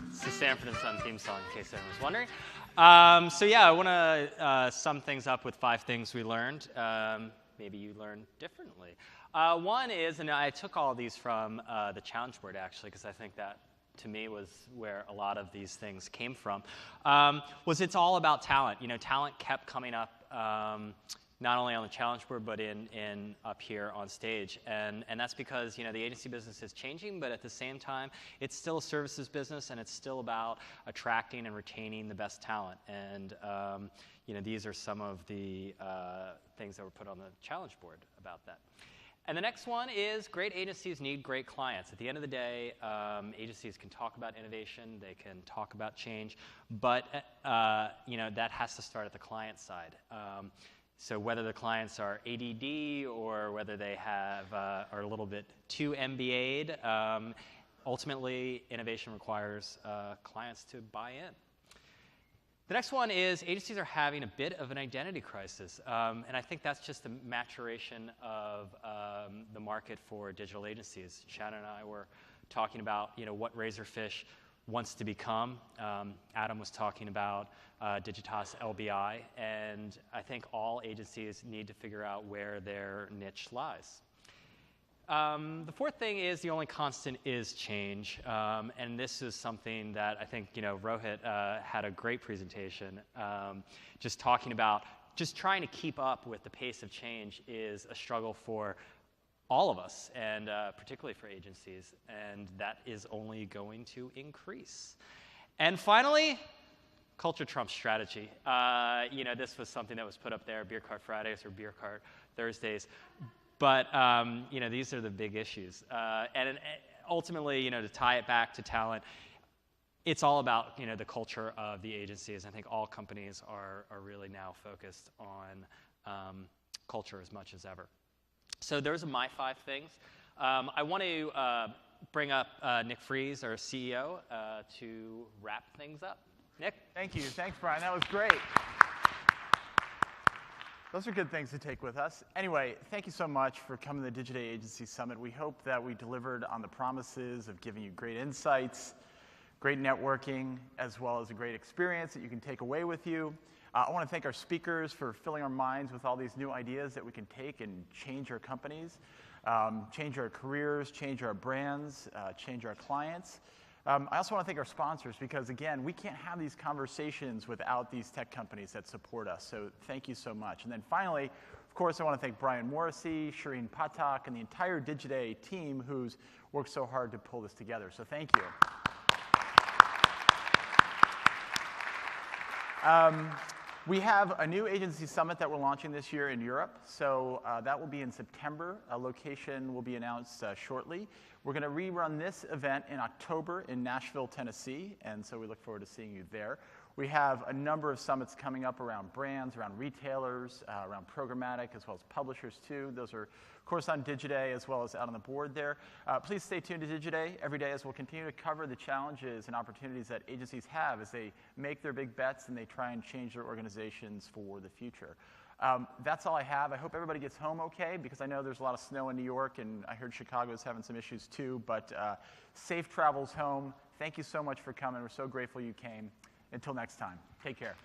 It's the Sanford & Son theme song, in case anyone was wondering. So yeah, I want to sum things up with 5 things we learned. Maybe you learned differently. One is, and I took all of these from the challenge board, actually, because I think that, to me, was where a lot of these things came from, was it's all about talent. You know, talent kept coming up, not only on the challenge board, but in up here on stage. And that's because, you know, the agency business is changing, but at the same time, it's still a services business, and it's still about attracting and retaining the best talent. And you know, these are some of the things that were put on the challenge board about that. And the next one is great agencies need great clients. At the end of the day, agencies can talk about innovation, they can talk about change, but you know, that has to start at the client side. So whether the clients are ADD or whether they are a little bit too MBA'd, ultimately innovation requires clients to buy in. The next one is agencies are having a bit of an identity crisis, and I think that's just the maturation of the market for digital agencies. Shannon and I were talking about, you know, what Razorfish wants to become. Adam was talking about Digitas LBI, and I think all agencies need to figure out where their niche lies. The fourth thing is the only constant is change, and this is something that I think, you know, Rohit had a great presentation, just talking about just trying to keep up with the pace of change is a struggle for all of us, and particularly for agencies, and that is only going to increase. And finally, culture trumps strategy. You know, this was something that was put up there, Beer Cart Fridays or Beer Cart Thursdays. But you know, these are the big issues, and ultimately, you know, to tie it back to talent, it's all about, you know, the culture of the agencies. I think all companies are really now focused on culture as much as ever. So those are my 5 things. I want to bring up Nick Fries, our CEO, to wrap things up. Nick? Thank you. Thanks, Brian. That was great. Those are good things to take with us. Anyway, thank you so much for coming to the Digiday Agency Summit. We hope that we delivered on the promises of giving you great insights, great networking, as well as a great experience that you can take away with you. I want to thank our speakers for filling our minds with all these new ideas that we can take and change our companies, change our careers, change our brands, change our clients. I also want to thank our sponsors because, again, we can't have these conversations without these tech companies that support us. So thank you so much. And then finally, of course, I want to thank Brian Morrissey, Shireen Patak, and the entire Digiday team who's worked so hard to pull this together. So thank you. We have a new agency summit that we're launching this year in Europe. So that will be in September. A location will be announced shortly. We're going to rerun this event in October in Nashville, Tennessee, and so we look forward to seeing you there. We have a number of summits coming up around brands, around retailers, around programmatic, as well as publishers, too. Those are, of course, on Digiday, as well as out on the board there. Please stay tuned to Digiday every day as we'll continue to cover the challenges and opportunities that agencies have as they make their big bets and they try and change their organizations for the future. That's all I have. I hope everybody gets home okay, because I know there's a lot of snow in New York, and I heard Chicago's having some issues too. But safe travels home. Thank you so much for coming. We're so grateful you came. Until next time, take care.